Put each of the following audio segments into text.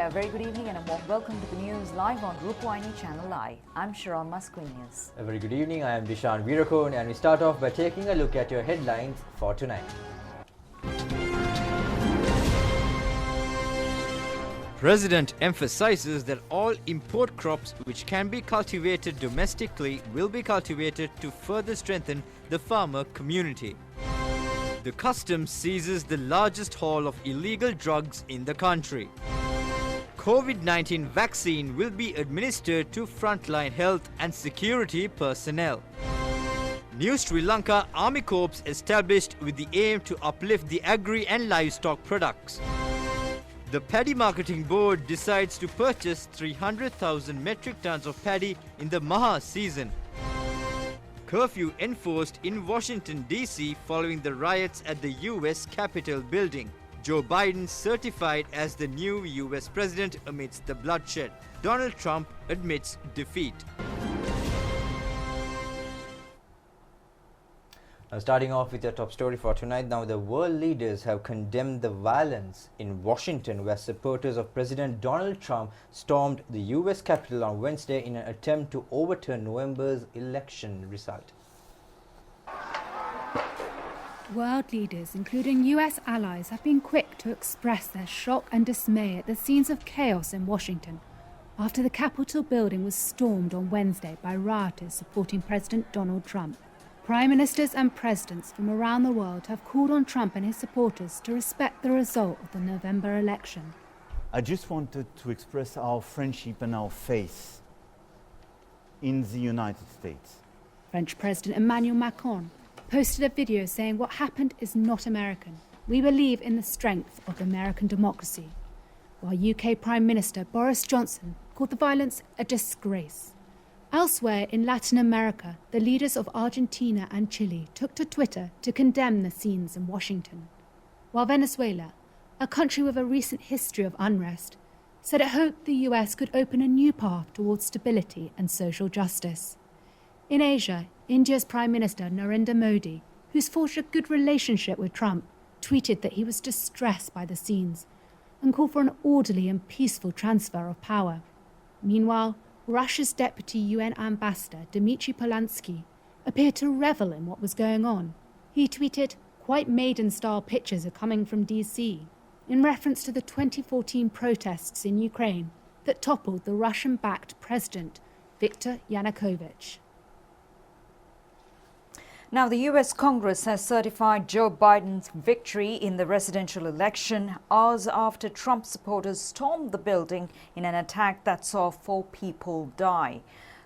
a very good evening and a warm welcome to the news live on Rupavahini ChannelEye. I'm Sharon Masquinius. A very good evening, I am Dishan Virakone and we start off by taking a look at your headlines for tonight. President emphasizes that all import crops which can be cultivated domestically will be cultivated to further strengthen the farmer community. The customs seizes the largest haul of illegal drugs in the country. COVID-19 vaccine will be administered to frontline health and security personnel. New Sri Lanka Army Corps established with the aim to uplift the agri and livestock products. The Paddy Marketing Board decides to purchase 300,000 metric tons of paddy in the Maha season. Curfew enforced in Washington, D.C. following the riots at the U.S. Capitol building. Joe Biden certified as the new U.S. president amidst the bloodshed. Donald Trump admits defeat. Now starting off with your top story for tonight, now the world leaders have condemned the violence in Washington where supporters of President Donald Trump stormed the US Capitol on Wednesday in an attempt to overturn November's election result. World leaders, including US allies, have been quick to express their shock and dismay at the scenes of chaos in Washington after the Capitol building was stormed on Wednesday by rioters supporting President Donald Trump. Prime ministers and presidents from around the world have called on Trump and his supporters to respect the result of the November election. I just wanted to express our friendship and our faith in the United States. French President Emmanuel Macron posted a video saying what happened is not American. We believe in the strength of American democracy. While UK Prime Minister Boris Johnson called the violence a disgrace. Elsewhere in Latin America, the leaders of Argentina and Chile took to Twitter to condemn the scenes in Washington. While Venezuela, a country with a recent history of unrest, said it hoped the US could open a new path towards stability and social justice. In Asia, India's Prime Minister Narendra Modi, who's forged a good relationship with Trump, tweeted that he was distressed by the scenes and called for an orderly and peaceful transfer of power. Meanwhile, Russia's deputy UN ambassador, Dmitry Polansky, appeared to revel in what was going on. He tweeted, "Quite maiden-style pictures are coming from DC," in reference to the 2014 protests in Ukraine that toppled the Russian-backed president, Viktor Yanukovych. Now, the US Congress has certified Joe Biden's victory in the presidential election hours after Trump supporters stormed the building in an attack that saw 4 people die.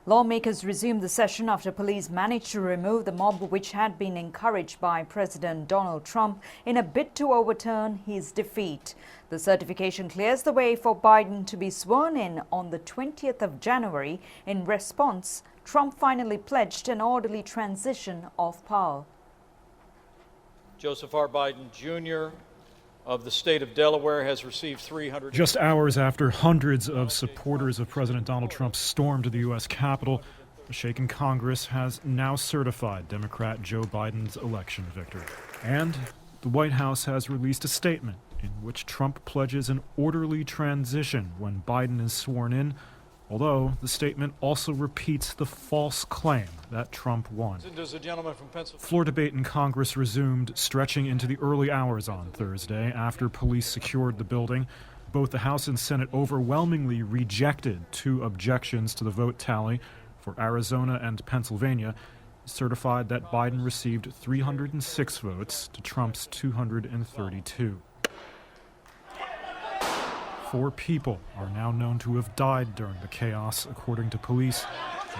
Lawmakers resumed the session after police managed to remove the mob which had been encouraged by President Donald Trump in a bid to overturn his defeat. The certification clears the way for Biden to be sworn in on the 20th of January. In response, Trump finally pledged an orderly transition of power. Joseph R. Biden, Jr. of the state of Delaware has received 300... Just hours after hundreds of supporters of President Donald Trump stormed the U.S. Capitol, the shaken Congress has now certified Democrat Joe Biden's election victory. And the White House has released a statement in which Trump pledges an orderly transition when Biden is sworn in, although the statement also repeats the false claim that Trump won. Floor debate in Congress resumed, stretching into the early hours on Thursday after police secured the building. Both the House and Senate overwhelmingly rejected 2 objections to the vote tally for Arizona and Pennsylvania, certified that Biden received 306 votes to Trump's 232. 4 people are now known to have died during the chaos, according to police,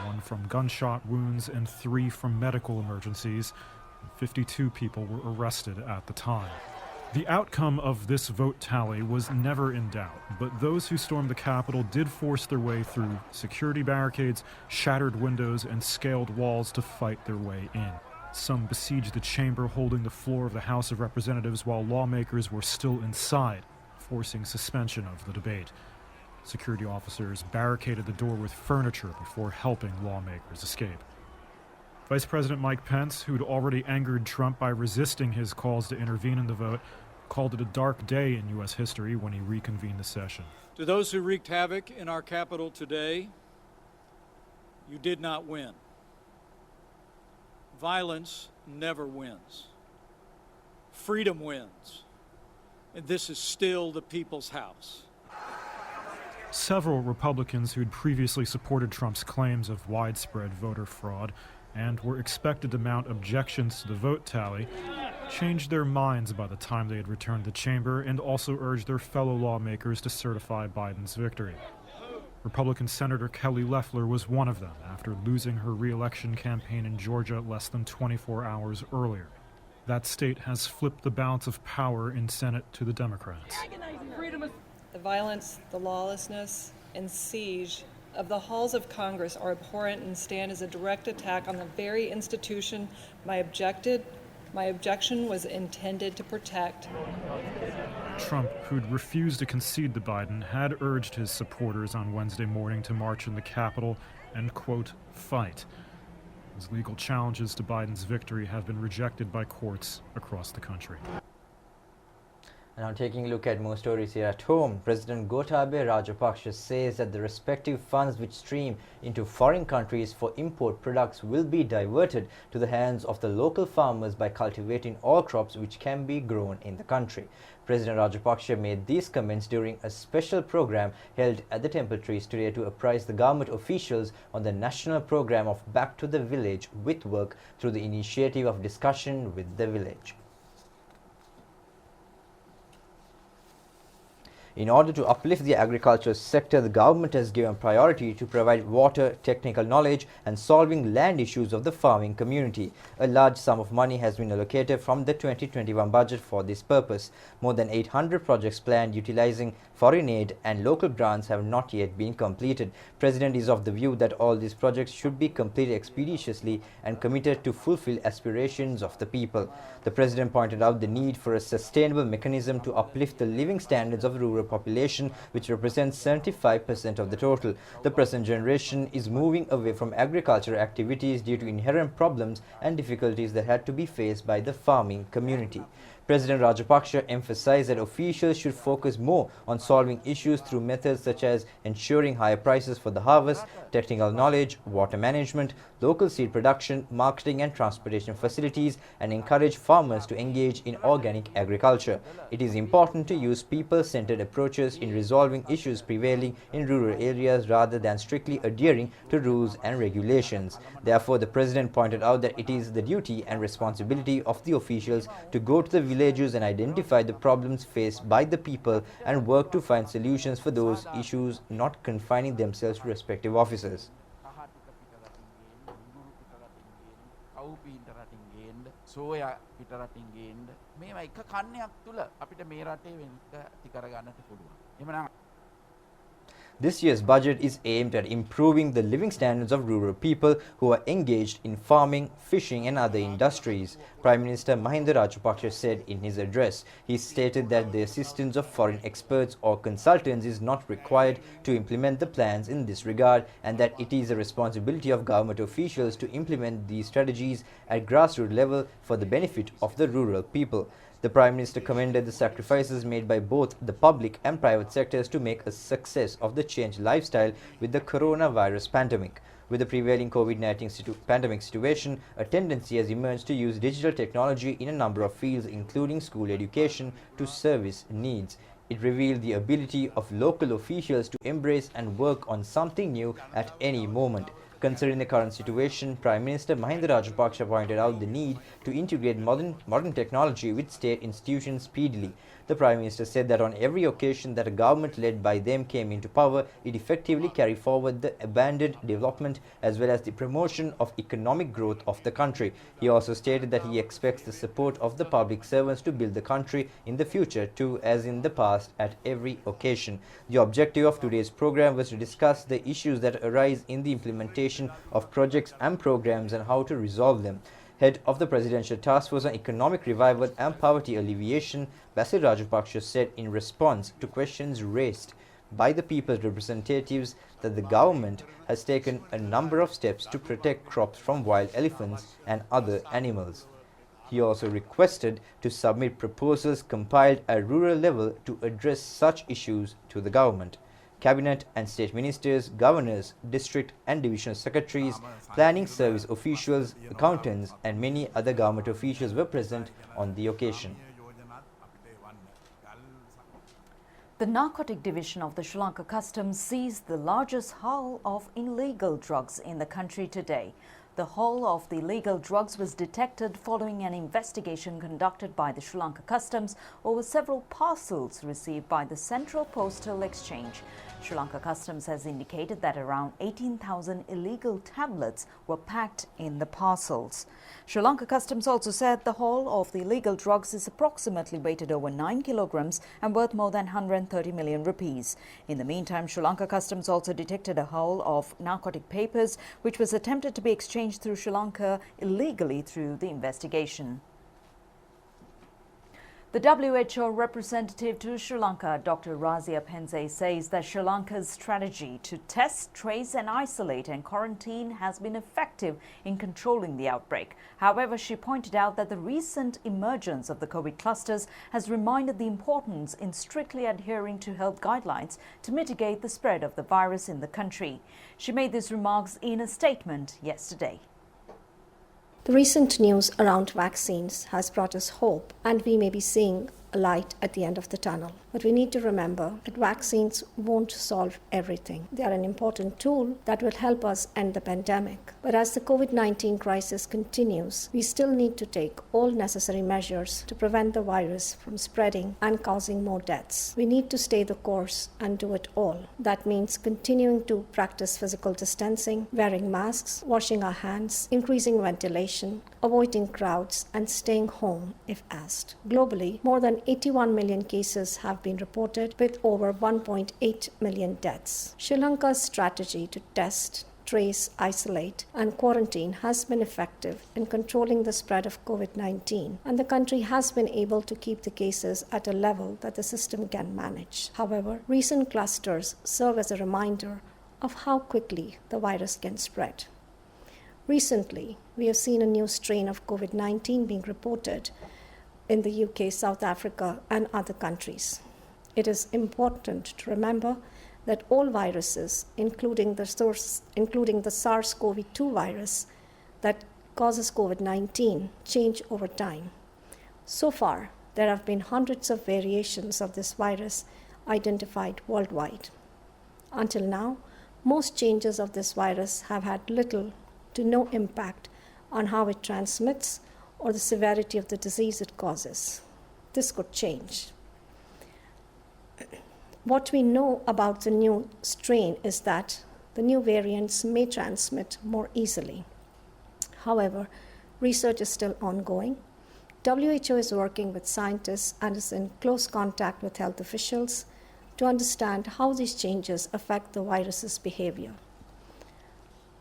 1 from gunshot wounds and 3 from medical emergencies. 52 people were arrested at the time. The outcome of this vote tally was never in doubt, but those who stormed the Capitol did force their way through security barricades, shattered windows, and scaled walls to fight their way in. Some besieged the chamber holding the floor of the House of Representatives while lawmakers were still inside, forcing suspension of the debate. Security officers barricaded the door with furniture before helping lawmakers escape. Vice President Mike Pence, who'd already angered Trump by resisting his calls to intervene in the vote, called it a dark day in U.S. history when he reconvened the session. To those who wreaked havoc in our capital today, you did not win. Violence never wins. Freedom wins. And this is still the people's house. Several Republicans who'd previously supported Trump's claims of widespread voter fraud and were expected to mount objections to the vote tally changed their minds by the time they had returned to the chamber and also urged their fellow lawmakers to certify Biden's victory. Republican Senator Kelly Loeffler was one of them after losing her re-election campaign in Georgia less than 24 hours earlier. That state has flipped the balance of power in Senate to the Democrats. The violence, the lawlessness, and siege of the halls of Congress are abhorrent and stand as a direct attack on the very institution my objection was intended to protect. Trump, who'd refused to concede to Biden, had urged his supporters on Wednesday morning to march in the Capitol and, quote, fight. His legal challenges to Biden's victory have been rejected by courts across the country. Now taking a look at more stories here at home, President Gotabaya Rajapaksa says that the respective funds which stream into foreign countries for import products will be diverted to the hands of the local farmers by cultivating all crops which can be grown in the country. President Rajapaksa made these comments during a special program held at the Temple Trees today to apprise the government officials on the national program of Back to the Village with Work through the initiative of discussion with the village. In order to uplift the agriculture sector, the government has given priority to provide water, technical knowledge and solving land issues of the farming community. A large sum of money has been allocated from the 2021 budget for this purpose. More than 800 projects planned utilizing foreign aid and local grants have not yet been completed. President is of the view that all these projects should be completed expeditiously and committed to fulfill aspirations of the people. The President pointed out the need for a sustainable mechanism to uplift the living standards of rural population, which represents 75% of the total. The present generation is moving away from agricultural activities due to inherent problems and difficulties that had to be faced by the farming community. President Rajapaksa emphasized that officials should focus more on solving issues through methods such as ensuring higher prices for the harvest, technical knowledge, water management, local seed production, marketing and transportation facilities, and encourage farmers to engage in organic agriculture. It is important to use people-centered approaches in resolving issues prevailing in rural areas rather than strictly adhering to rules and regulations. Therefore, the President pointed out that it is the duty and responsibility of the officials to go to the villages and identify the problems faced by the people and work to find solutions for those issues, not confining themselves to respective offices. This year's budget is aimed at improving the living standards of rural people who are engaged in farming, fishing and other industries. Prime Minister Mahinda Rajapaksa said in his address. He stated that the assistance of foreign experts or consultants is not required to implement the plans in this regard, and that it is a responsibility of government officials to implement these strategies at grassroots level for the benefit of the rural people. The Prime Minister commended the sacrifices made by both the public and private sectors to make a success of the changed lifestyle with the coronavirus pandemic. With the prevailing COVID-19 pandemic situation, a tendency has emerged to use digital technology in a number of fields, including school education, to service needs. It revealed the ability of local officials to embrace and work on something new at any moment. Considering the current situation, Prime Minister Mahinda Rajapaksa pointed out the need to integrate modern technology with state institutions speedily. The Prime Minister said that on every occasion that a government led by them came into power, it effectively carried forward the abandoned development as well as the promotion of economic growth of the country. He also stated that he expects the support of the public servants to build the country in the future too, as in the past at every occasion. The objective of today's program was to discuss the issues that arise in the implementation of projects and programs and how to resolve them. Head of the Presidential Task Force on Economic Revival and Poverty Alleviation, Basil Rajapaksa said in response to questions raised by the people's representatives that the government has taken a number of steps to protect crops from wild elephants and other animals. He also requested to submit proposals compiled at rural level to address such issues to the government. Cabinet and state ministers, governors, district and divisional secretaries, planning service officials, accountants and many other government officials were present on the occasion. The Narcotic Division of the Sri Lanka Customs seized the largest haul of illegal drugs in the country today. The haul of the illegal drugs was detected following an investigation conducted by the Sri Lanka Customs over several parcels received by the Central Postal Exchange. Sri Lanka Customs has indicated that around 18,000 illegal tablets were packed in the parcels. Sri Lanka Customs also said the haul of the illegal drugs is approximately weighted over 9 kilograms and worth more than 130 million rupees. In the meantime, Sri Lanka Customs also detected a haul of narcotic papers which was attempted to be exchanged through Sri Lanka illegally through the investigation. The WHO representative to Sri Lanka, Dr. Razia Penze, says that Sri Lanka's strategy to test, trace and isolate and quarantine has been effective in controlling the outbreak. However, she pointed out that the recent emergence of the COVID clusters has reminded the importance in strictly adhering to health guidelines to mitigate the spread of the virus in the country. She made these remarks in a statement yesterday. The recent news around vaccines has brought us hope, and we may be seeing a light at the end of the tunnel. But we need to remember that vaccines won't solve everything. They are an important tool that will help us end the pandemic. But as the COVID-19 crisis continues, we still need to take all necessary measures to prevent the virus from spreading and causing more deaths. We need to stay the course and do it all. That means continuing to practice physical distancing, wearing masks, washing our hands, increasing ventilation, avoiding crowds, and staying home if asked. Globally, more than 81 million cases have been reported, with over 1.8 million deaths. Sri Lanka's strategy to test, trace, isolate, and quarantine has been effective in controlling the spread of COVID-19, and the country has been able to keep the cases at a level that the system can manage. However, recent clusters serve as a reminder of how quickly the virus can spread. Recently, we have seen a new strain of COVID-19 being reported in the UK, South Africa, and other countries. It is important to remember that all viruses, including the SARS-CoV-2 virus that causes COVID-19, change over time. So far, there have been hundreds of variations of this virus identified worldwide. Until now, most changes of this virus have had little to no impact on how it transmits or the severity of the disease it causes. This could change. What we know about the new strain is that the new variants may transmit more easily. However, research is still ongoing. WHO is working with scientists and is in close contact with health officials to understand how these changes affect the virus's behavior.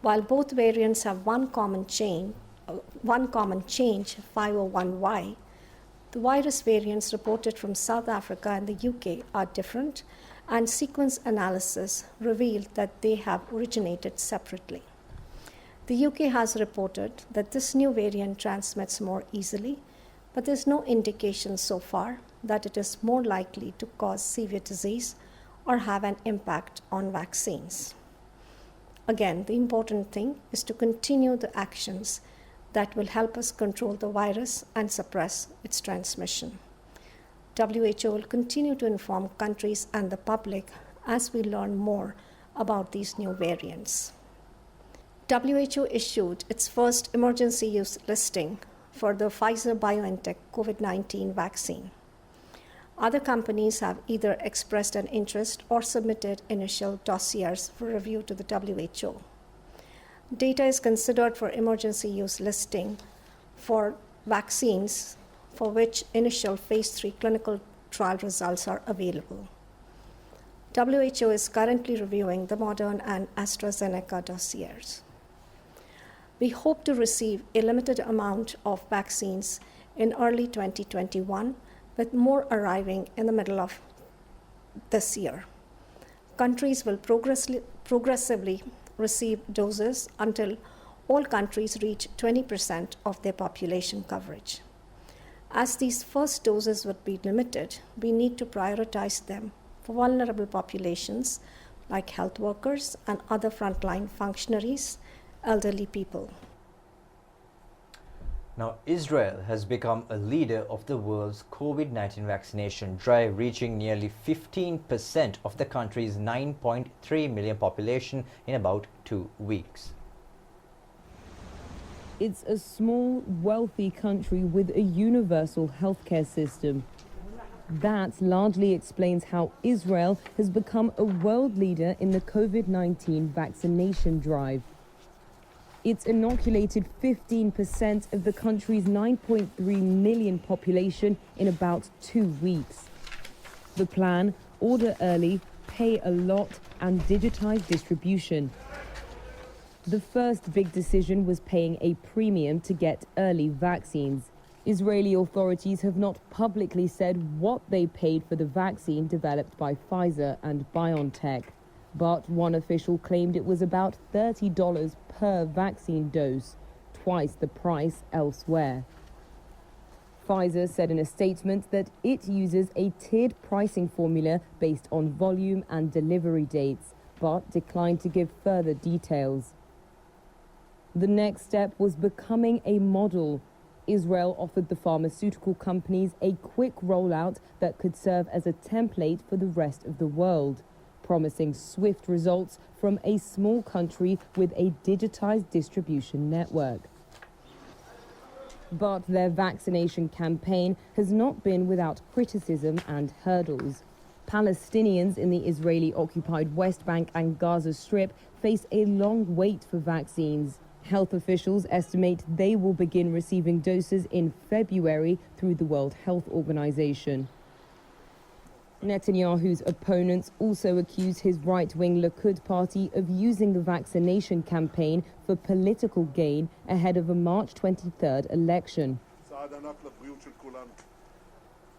While both variants have one common change, 501Y, the virus variants reported from South Africa and the UK are different, and sequence analysis revealed that they have originated separately. The UK has reported that this new variant transmits more easily, but there's no indication so far that it is more likely to cause severe disease or have an impact on vaccines. Again, the important thing is to continue the actions that will help us control the virus and suppress its transmission. WHO will continue to inform countries and the public as we learn more about these new variants. WHO issued its first emergency use listing for the Pfizer-BioNTech COVID-19 vaccine. Other companies have either expressed an interest or submitted initial dossiers for review to the WHO. Data is considered for emergency use listing for vaccines for which initial phase 3 clinical trial results are available. WHO is currently reviewing the Moderna and AstraZeneca dossiers. We hope to receive a limited amount of vaccines in early 2021, with more arriving in the middle of this year. Countries will progressively receive doses until all countries reach 20% of their population coverage. As these first doses would be limited, we need to prioritize them for vulnerable populations like health workers and other frontline functionaries, elderly people. Now, Israel has become a leader of the world's COVID-19 vaccination drive, reaching nearly 15% of the country's 9.3 million population in about 2 weeks. It's a small, wealthy country with a universal healthcare system. That largely explains how Israel has become a world leader in the COVID-19 vaccination drive. It's inoculated 15% of the country's 9.3 million population in about 2 weeks. The plan: order early, pay a lot, and digitize distribution. The first big decision was paying a premium to get early vaccines. Israeli authorities have not publicly said what they paid for the vaccine developed by Pfizer and BioNTech. But one official claimed it was about $30 per vaccine dose, twice the price elsewhere. Pfizer said in a statement that it uses a tiered pricing formula based on volume and delivery dates, but declined to give further details. The next step was becoming a model. Israel offered the pharmaceutical companies a quick rollout that could serve as a template for the rest of the world, promising swift results from a small country with a digitized distribution network. But their vaccination campaign has not been without criticism and hurdles. Palestinians in the Israeli-occupied West Bank and Gaza Strip face a long wait for vaccines. Health officials estimate they will begin receiving doses in February through the World Health Organization. Netanyahu's opponents also accuse his right-wing Likud party of using the vaccination campaign for political gain ahead of a March 23rd election.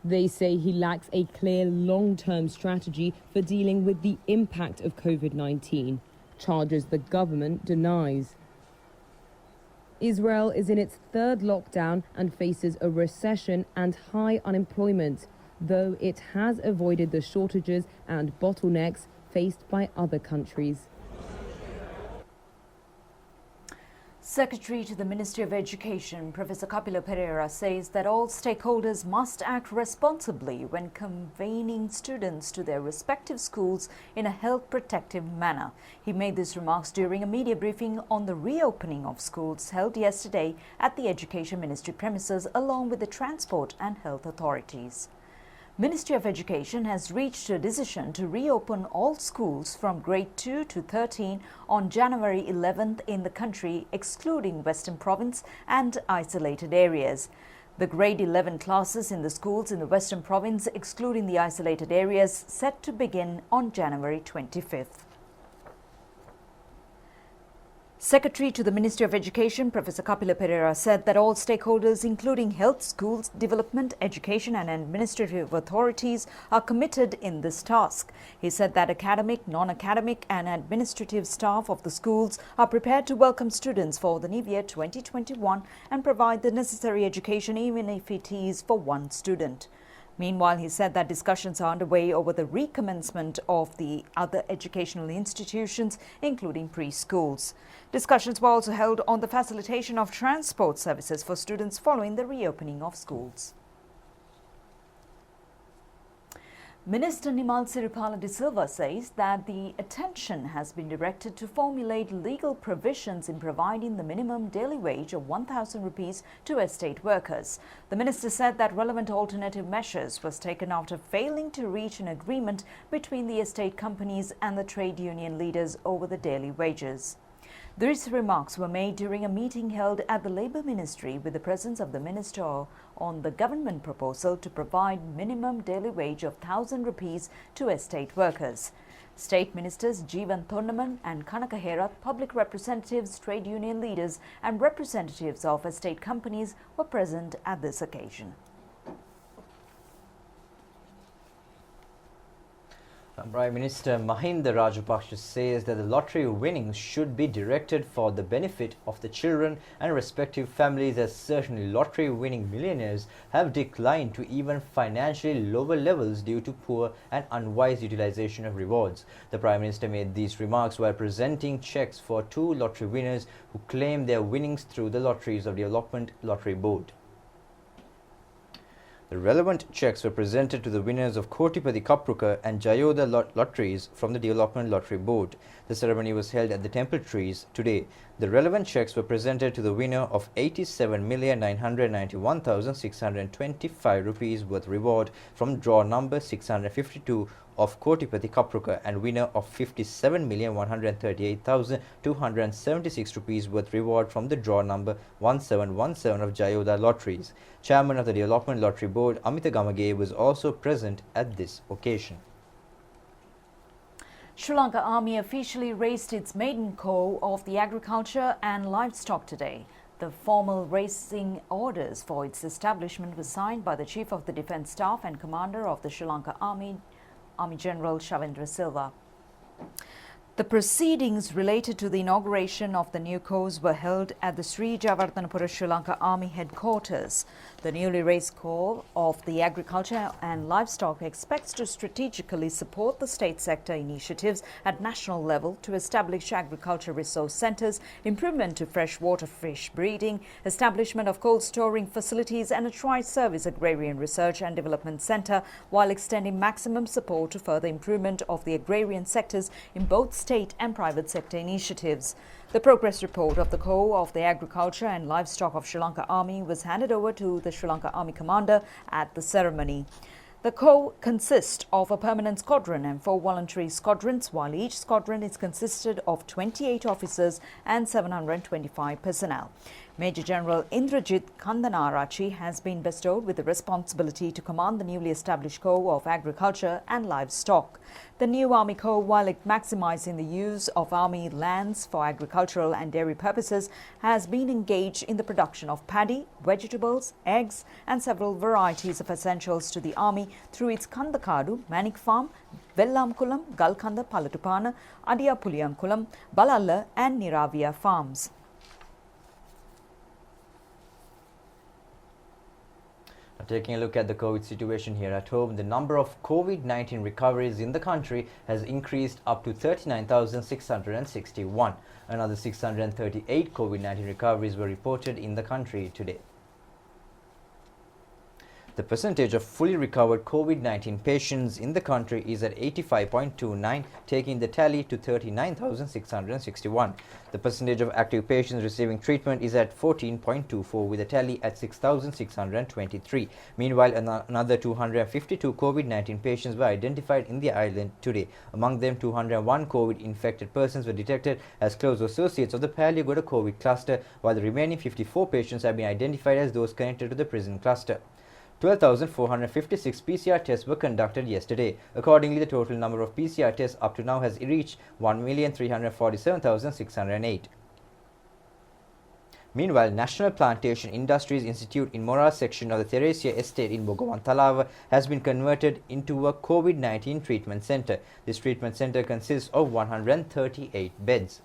They say he lacks a clear long-term strategy for dealing with the impact of COVID-19, charges the government denies. Israel is in its third lockdown and faces a recession and high unemployment, though it has avoided the shortages and bottlenecks faced by other countries. Secretary to the Ministry of Education, Professor Kapila Pereira, says that all stakeholders must act responsibly when convening students to their respective schools in a health protective manner. He made these remarks during a media briefing on the reopening of schools held yesterday at the Education Ministry premises along with the Transport and Health authorities. Ministry of Education has reached a decision to reopen all schools from grade 2 to 13 on January 11th in the country, excluding Western Province and isolated areas. The grade 11 classes in the schools in the Western Province, excluding the isolated areas, set to begin on January 25th. Secretary to the Ministry of Education, Professor Kapila Pereira, said that all stakeholders, including health, schools, development, education and administrative authorities, are committed in this task. He said that academic, non-academic and administrative staff of the schools are prepared to welcome students for the new year 2021 and provide the necessary education even if it is for one student. Meanwhile, he said that discussions are underway over the recommencement of the other educational institutions, including preschools. Discussions were also held on the facilitation of transport services for students following the reopening of schools. Minister Nimal Siripala de Silva says that the attention has been directed to formulate legal provisions in providing the minimum daily wage of 1,000 rupees to estate workers. The minister said that relevant alternative measures was taken after failing to reach an agreement between the estate companies and the trade union leaders over the daily wages. These remarks were made during a meeting held at the Labour Ministry with the presence of the Minister on the government proposal to provide minimum daily wage of 1,000 rupees to estate workers. State Ministers Jeevan Thonnaman and Kanaka Herath, public representatives, trade union leaders and representatives of estate companies were present at this occasion. Prime Minister Mahinda Rajapaksa says that the lottery winnings should be directed for the benefit of the children and respective families, as certainly lottery winning millionaires have declined to even financially lower levels due to poor and unwise utilization of rewards. The Prime Minister made these remarks while presenting cheques for 2 lottery winners who claim their winnings through the Lotteries of Development Lottery Board. The relevant cheques were presented to the winners of Kotipati Kapruka and Jayoda lotteries from the Development Lottery Board. The ceremony was held at the Temple Trees today. The relevant cheques were presented to the winner of 87,991,625 rupees worth reward from draw number 652 of Kotipati Kapruka and winner of 57,138,276 rupees worth reward from the draw number 1717 of Jayoda Lotteries. Chairman of the Development Lottery Board, Amita Gamage, was also present at this occasion. Sri Lanka Army officially raised its maiden call of the agriculture and livestock today. The formal raising orders for its establishment was signed by the Chief of the Defence Staff and Commander of the Sri Lanka Army General Shavendra Silva. The proceedings related to the inauguration of the new corps were held at the Sri Jayawardenepura Sri Lanka Army headquarters. The newly raised corps of the agriculture and livestock expects to strategically support the state sector initiatives at national level to establish agriculture resource centres, improvement to freshwater fish breeding, establishment of cold storing facilities and a tri-service agrarian research and development centre, while extending maximum support to further improvement of the agrarian sectors in both state and private sector initiatives. The progress report of the Corps of the Agriculture and Livestock of Sri Lanka Army was handed over to the Sri Lanka Army Commander at the ceremony. The Corps consists of a permanent squadron and 4 voluntary squadrons, while each squadron is consisted of 28 officers and 725 personnel. Major General Indrajit Kandanarachi has been bestowed with the responsibility to command the newly established Corps of Agriculture and Livestock. The new Army Corps, while maximising the use of Army lands for agricultural and dairy purposes, has been engaged in the production of paddy, vegetables, eggs and several varieties of essentials to the Army through its Kandakadu, Manik Farm, Vellamkulam, Galkanda, Palatupana, Adia Puliyankulam, Balalla and Niravia farms. Taking a look at the COVID situation here at home, the number of COVID-19 recoveries in the country has increased up to 39,661. Another 638 COVID-19 recoveries were reported in the country today. The percentage of fully recovered COVID-19 patients in the country is at 85.29, taking the tally to 39,661. The percentage of active patients receiving treatment is at 14.24, with a tally at 6,623. Meanwhile, another 252 COVID-19 patients were identified in the island today. Among them, 201 COVID-infected persons were detected as close associates of the Palyagoda COVID cluster, while the remaining 54 patients have been identified as those connected to the prison cluster. 12,456 PCR tests were conducted yesterday. Accordingly, the total number of PCR tests up to now has reached 1,347,608. Meanwhile, National Plantation Industries Institute in Mora section of the Theresia Estate in Bogawantalawa has been converted into a COVID-19 treatment centre. This treatment centre consists of 138 beds.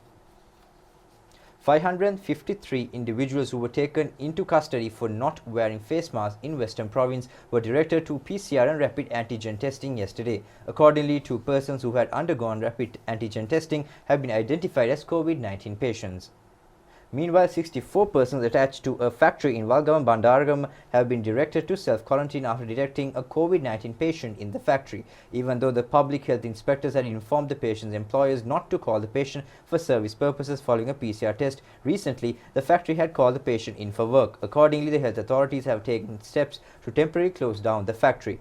553 individuals who were taken into custody for not wearing face masks in Western Province were directed to PCR and rapid antigen testing yesterday. Accordingly, 2 persons who had undergone rapid antigen testing have been identified as COVID-19 patients. Meanwhile, 64 persons attached to a factory in Walgaon Bandaragam have been directed to self-quarantine after detecting a COVID-19 patient in the factory, even though the public health inspectors had informed the patient's employers not to call the patient for service purposes following a PCR test. Recently, the factory had called the patient in for work. Accordingly, the health authorities have taken steps to temporarily close down the factory.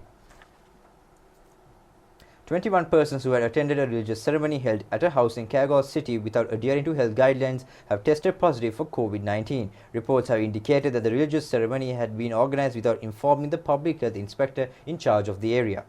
21 persons who had attended a religious ceremony held at a house in Kagol city without adhering to health guidelines have tested positive for COVID-19. Reports have indicated that the religious ceremony had been organized without informing the public health inspector in charge of the area.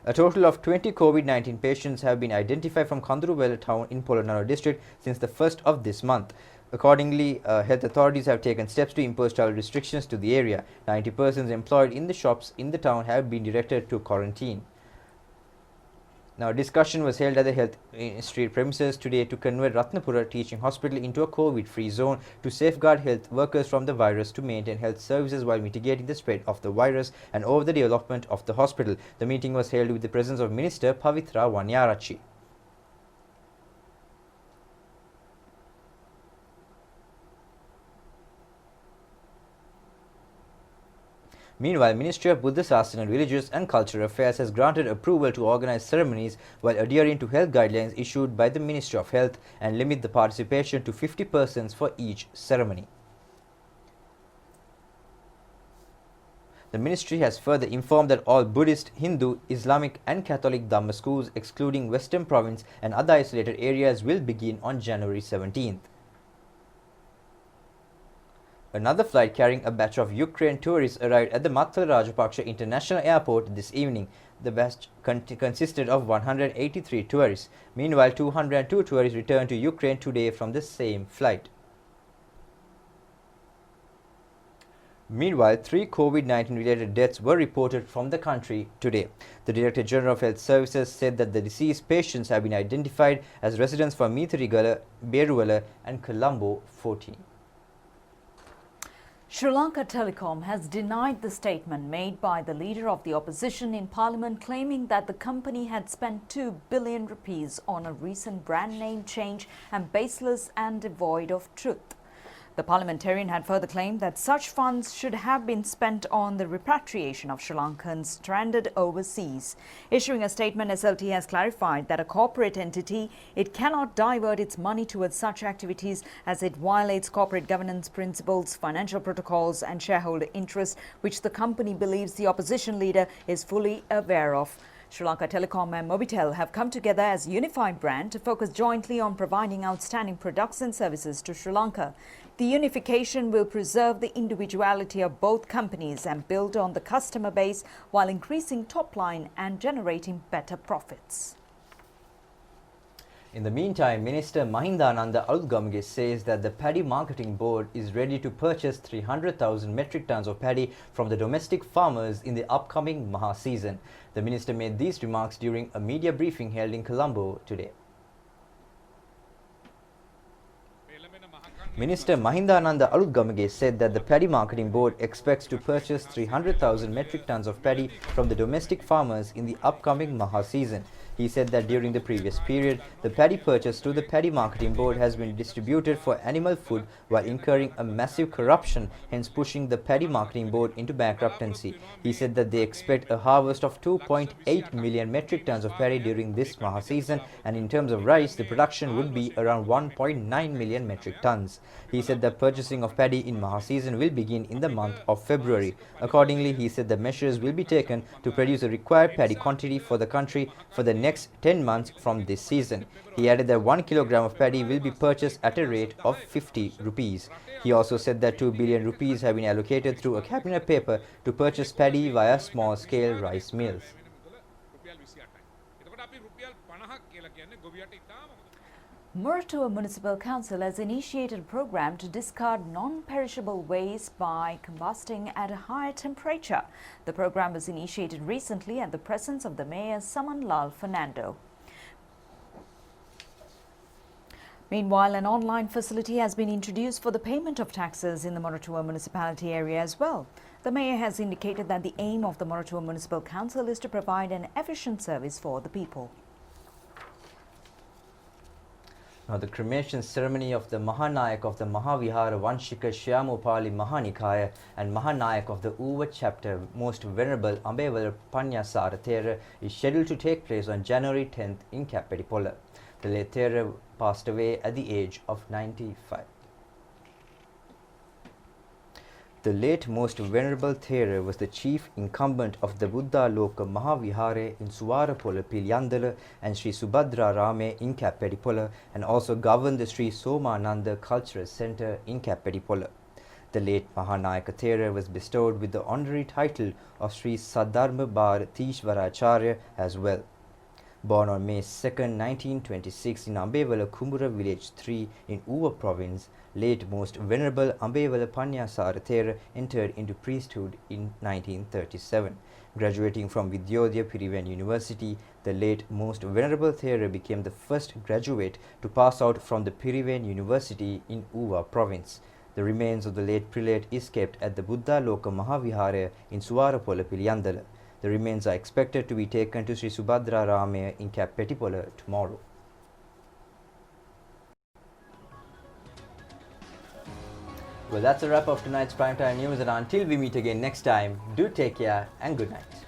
A total of 20 COVID-19 patients have been identified from Kanduruvela town in Polonnaruwa district since the 1st of this month. Accordingly, health authorities have taken steps to impose travel restrictions to the area. 90 persons employed in the shops in the town have been directed to quarantine. Now, a discussion was held at the Health Ministry premises today to convert Ratnapura Teaching Hospital into a COVID-free zone to safeguard health workers from the virus, to maintain health services while mitigating the spread of the virus, and over the development of the hospital. The meeting was held with the presence of Minister Pavitra Wanyarachi. Meanwhile, Ministry of Buddha Sasana, Religious and Cultural Affairs has granted approval to organize ceremonies while adhering to health guidelines issued by the Ministry of Health and limit the participation to 50 persons for each ceremony. The ministry has further informed that all Buddhist, Hindu, Islamic and Catholic Dhamma schools, excluding Western Province and other isolated areas, will begin on January 17th. Another flight carrying a batch of Ukraine tourists arrived at the Mattala Rajapaksa International Airport this evening. The batch consisted of 183 tourists. Meanwhile, 202 tourists returned to Ukraine today from the same flight. Meanwhile, 3 COVID-19 related deaths were reported from the country today. The Director General of Health Services said that the deceased patients have been identified as residents from Mithirigala, Beruwala and Colombo 14. Sri Lanka Telecom has denied the statement made by the leader of the opposition in parliament, claiming that the company had spent 2 billion rupees on a recent brand name change and baseless and devoid of truth. The parliamentarian had further claimed that such funds should have been spent on the repatriation of Sri Lankans stranded overseas. Issuing a statement, SLT has clarified that a corporate entity, it cannot divert its money towards such activities as it violates corporate governance principles, financial protocols and shareholder interests, which the company believes the opposition leader is fully aware of. Sri Lanka Telecom and Mobitel have come together as a unified brand to focus jointly on providing outstanding products and services to Sri Lanka. The unification will preserve the individuality of both companies and build on the customer base while increasing top line and generating better profits. In the meantime, Minister Mahindananda Alutgamage says that the Paddy Marketing Board is ready to purchase 300,000 metric tons of paddy from the domestic farmers in the upcoming Maha season. The minister made these remarks during a media briefing held in Colombo today. Minister Mahindananda Alutgamage said that the Paddy Marketing Board expects to purchase 300,000 metric tons of paddy from the domestic farmers in the upcoming Maha season. He said that during the previous period, the paddy purchase through the Paddy Marketing Board has been distributed for animal food while incurring a massive corruption, hence pushing the Paddy Marketing Board into bankruptcy. He said that they expect a harvest of 2.8 million metric tons of paddy during this Maha season, and in terms of rice, the production would be around 1.9 million metric tons. He said that purchasing of paddy in Maha season will begin in the month of February. Accordingly, he said that measures will be taken to produce a required paddy quantity for the country for the next 10 months from this season. He added that 1 kilogram of paddy will be purchased at a rate of 50 rupees. He also said that 2 billion rupees have been allocated through a cabinet paper to purchase paddy via small-scale rice mills. Moratuwa Municipal Council has initiated a program to discard non-perishable waste by combusting at a higher temperature. The program was initiated recently at the presence of the Mayor Saman Lal Fernando. Meanwhile, an online facility has been introduced for the payment of taxes in the Moratuwa municipality area as well. The Mayor has indicated that the aim of the Moratuwa Municipal Council is to provide an efficient service for the people. Now, the cremation ceremony of the Mahanayak of the Mahavihara Vanshika Shyamopali Mahanikaya and Mahanayak of the Uva chapter, Most Venerable Ambevara Panyasara Thera, is scheduled to take place on January 10th in Kapedipola. The late Thera passed away at the age of 95. The late Most Venerable Thera was the chief incumbent of the Buddha Loka Mahavihare in Suwarapola Pilyandala and Sri Subhadra Rame in Kapedipola, and also governed the Sri Somananda Cultural Centre in Kapedipola. The late Mahanayaka Thera was bestowed with the honorary title of Sri Sadharma Bar Tishvaracharya as well. Born on May 2nd, 1926 in Ambewala Kumbura Village 3 in Uva Province, late Most Venerable Ambewala Panyasara Thera entered into priesthood in 1937. Graduating from Vidyodaya Pirivan University, the late Most Venerable Thera became the first graduate to pass out from the Pirivan University in Uva Province. The remains of the late prelate is kept at the Buddha Loka Mahavihara in Suwarapola, Piliyandala. The remains are expected to be taken to Sri Subhadra Ramaya in Cap Petipola tomorrow. Well, that's a wrap of tonight's primetime news, and until we meet again next time, do take care and good night.